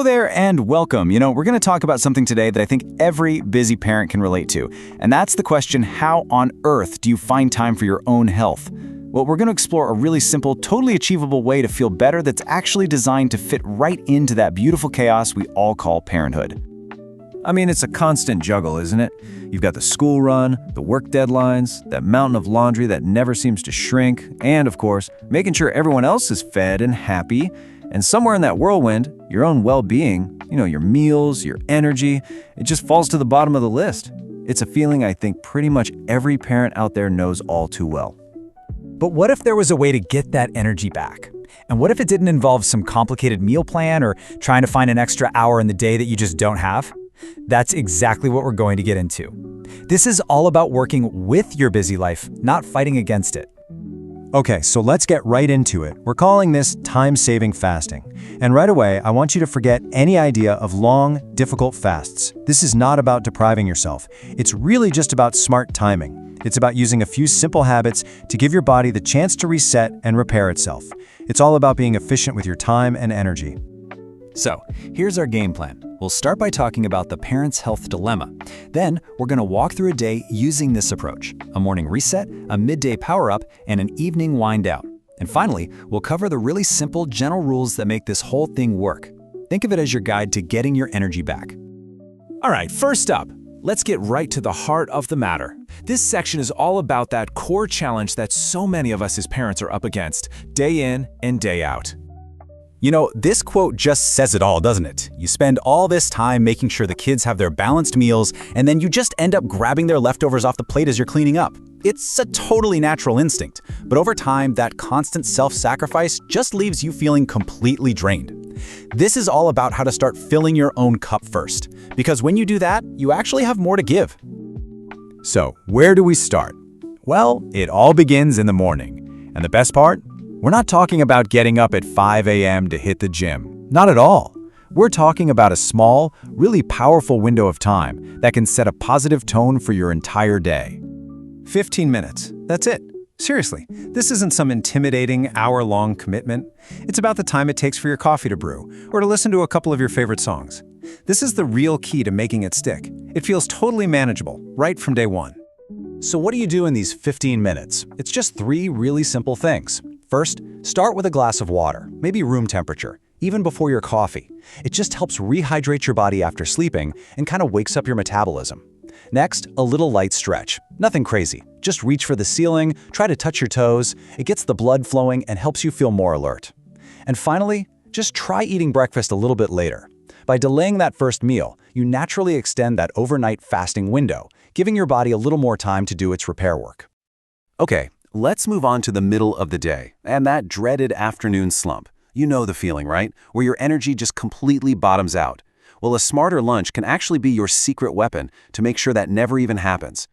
Hello there and welcome. We're going to talk about something today that I think every busy parent can relate to. And that's the question, how on earth do you find time for your own health? Well, we're going to explore a really simple, totally achievable way to feel better that's actually designed to fit right into that beautiful chaos we all call parenthood. I mean, it's a constant juggle, isn't it? You've got the school run, the work deadlines, that mountain of laundry that never seems to shrink, and of course, making sure everyone else is fed and happy. And somewhere in that whirlwind, your own well-being, your meals, your energy, it just falls to the bottom of the list. It's a feeling I think pretty much every parent out there knows all too well. But what if there was a way to get that energy back? And what if it didn't involve some complicated meal plan or trying to find an extra hour in the day that you just don't have? That's exactly what we're going to get into. This is all about working with your busy life, not fighting against it. Okay, so let's get right into it. We're calling this time-saving fasting. And right away, I want you to forget any idea of long, difficult fasts. This is not about depriving yourself. It's really just about smart timing. It's about using a few simple habits to give your body the chance to reset and repair itself. It's all about being efficient with your time and energy. So, here's our game plan. We'll start by talking about the parent's health dilemma. Then, we're going to walk through a day using this approach: a morning reset, a midday power-up, and an evening wind-down. And finally, we'll cover the really simple general rules that make this whole thing work. Think of it as your guide to getting your energy back. All right, first up, let's get right to the heart of the matter. This section is all about that core challenge that so many of us as parents are up against, day in and day out. This quote just says it all, doesn't it? You spend all this time making sure the kids have their balanced meals, and then you just end up grabbing their leftovers off the plate as you're cleaning up. It's a totally natural instinct, but over time, that constant self-sacrifice just leaves you feeling completely drained. This is all about how to start filling your own cup first, because when you do that, you actually have more to give. So, where do we start? Well, it all begins in the morning. And the best part? We're not talking about getting up at 5 a.m. to hit the gym. Not at all. We're talking about a small, really powerful window of time that can set a positive tone for your entire day. 15 minutes. That's it. Seriously, this isn't some intimidating hour-long commitment. It's about the time it takes for your coffee to brew or to listen to a couple of your favorite songs. This is the real key to making it stick. It feels totally manageable, right from day one. So what do you do in these 15 minutes? It's just 3 really simple things. First, start with a glass of water, maybe room temperature, even before your coffee. It just helps rehydrate your body after sleeping and kind of wakes up your metabolism. Next, a little light stretch. Nothing crazy. Just reach for the ceiling, try to touch your toes. It gets the blood flowing and helps you feel more alert. And finally, just try eating breakfast a little bit later. By delaying that first meal, you naturally extend that overnight fasting window, giving your body a little more time to do its repair work. Okay. Let's move on to the middle of the day, and that dreaded afternoon slump. You know the feeling, right? Where your energy just completely bottoms out. Well, a smarter lunch can actually be your secret weapon to make sure that never even happens.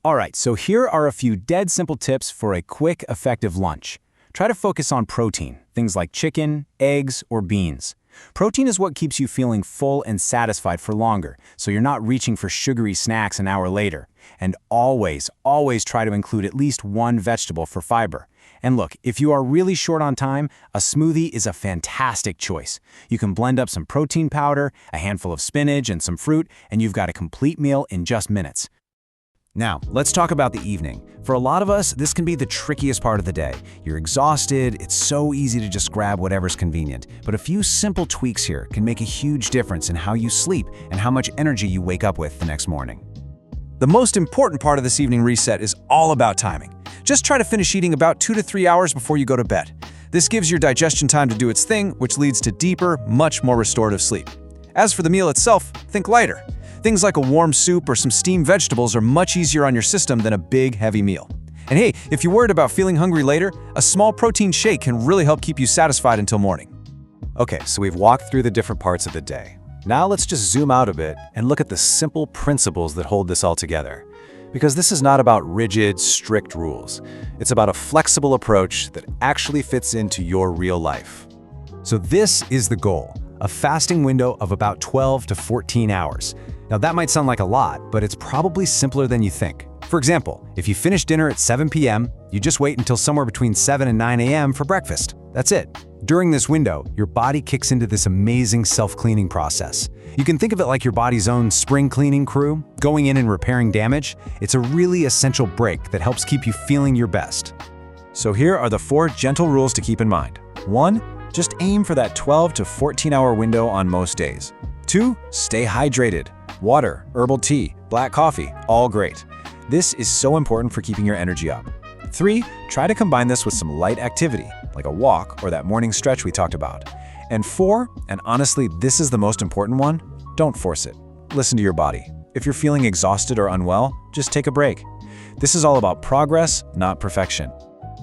All right, so here are a few dead simple tips for a quick, effective lunch. Try to focus on protein, things like chicken, eggs, or beans. Protein is what keeps you feeling full and satisfied for longer, so you're not reaching for sugary snacks an hour later. And always try to include at least one vegetable for fiber. And look, if you are really short on time, a smoothie is a fantastic choice. You can blend up some protein powder, a handful of spinach, and some fruit, and you've got a complete meal in just minutes. Now, let's talk about the evening. For a lot of us, this can be the trickiest part of the day. You're exhausted, it's so easy to just grab whatever's convenient. But a few simple tweaks here can make a huge difference in how you sleep and how much energy you wake up with the next morning. The most important part of this evening reset is all about timing. Just try to finish eating about 2 to 3 hours before you go to bed. This gives your digestion time to do its thing, which leads to deeper, much more restorative sleep. As for the meal itself, think lighter. Things like a warm soup or some steamed vegetables are much easier on your system than a big, heavy meal. And hey, if you're worried about feeling hungry later, a small protein shake can really help keep you satisfied until morning. Okay, so we've walked through the different parts of the day. Now let's just zoom out a bit and look at the simple principles that hold this all together. Because this is not about rigid, strict rules. It's about a flexible approach that actually fits into your real life. So this is the goal, a fasting window of about 12 to 14 hours. Now that might sound like a lot, but it's probably simpler than you think. For example, if you finish dinner at 7 p.m., you just wait until somewhere between 7 and 9 a.m. for breakfast. That's it. During this window, your body kicks into this amazing self-cleaning process. You can think of it like your body's own spring cleaning crew, going in and repairing damage. It's a really essential break that helps keep you feeling your best. So here are the 4 gentle rules to keep in mind. 1. Just aim for that 12 to 14-hour window on most days. 2. Stay hydrated. Water, herbal tea, black coffee, all great. This is so important for keeping your energy up. 3. Try to combine this with some light activity, like a walk or that morning stretch we talked about. And 4, and honestly, this is the most important one, don't force it. Listen to your body. If you're feeling exhausted or unwell, just take a break. This is all about progress, not perfection.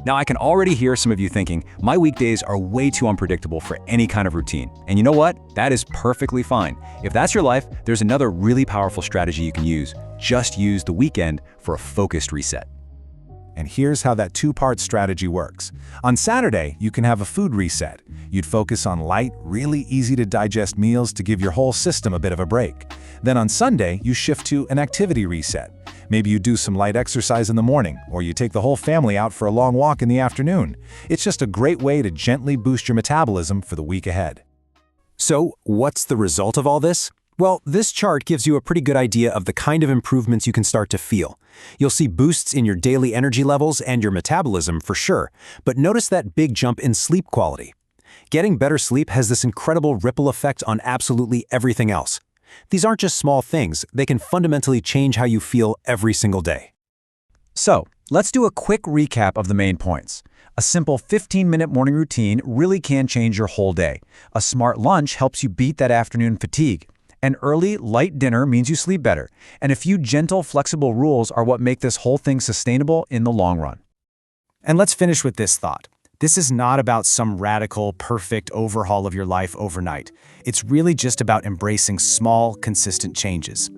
Now, I can already hear some of you thinking, my weekdays are way too unpredictable for any kind of routine. And you know what? That is perfectly fine. If that's your life, there's another really powerful strategy you can use. Just use the weekend for a focused reset. And here's how that 2-part strategy works. On Saturday, you can have a food reset. You'd focus on light, really easy-to-digest meals to give your whole system a bit of a break. Then on Sunday, you shift to an activity reset. Maybe you do some light exercise in the morning, or you take the whole family out for a long walk in the afternoon. It's just a great way to gently boost your metabolism for the week ahead. So, what's the result of all this? Well, this chart gives you a pretty good idea of the kind of improvements you can start to feel. You'll see boosts in your daily energy levels and your metabolism for sure, but notice that big jump in sleep quality. Getting better sleep has this incredible ripple effect on absolutely everything else. These aren't just small things, they can fundamentally change how you feel every single day. So, let's do a quick recap of the main points. A simple 15-minute morning routine really can change your whole day. A smart lunch helps you beat that afternoon fatigue. An early, light dinner means you sleep better. And a few gentle, flexible rules are what make this whole thing sustainable in the long run. And let's finish with this thought. This is not about some radical, perfect overhaul of your life overnight. It's really just about embracing small, consistent changes.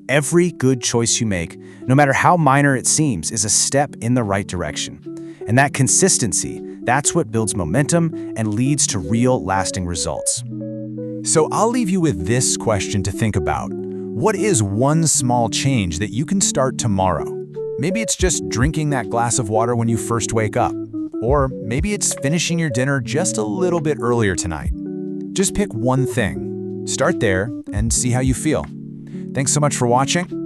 Every good choice you make, no matter how minor it seems, is a step in the right direction. And that consistency, that's what builds momentum and leads to real, lasting results. So I'll leave you with this question to think about. What is one small change that you can start tomorrow? Maybe it's just drinking that glass of water when you first wake up. Or maybe it's finishing your dinner just a little bit earlier tonight. Just pick one thing. Start there and see how you feel. Thanks so much for watching.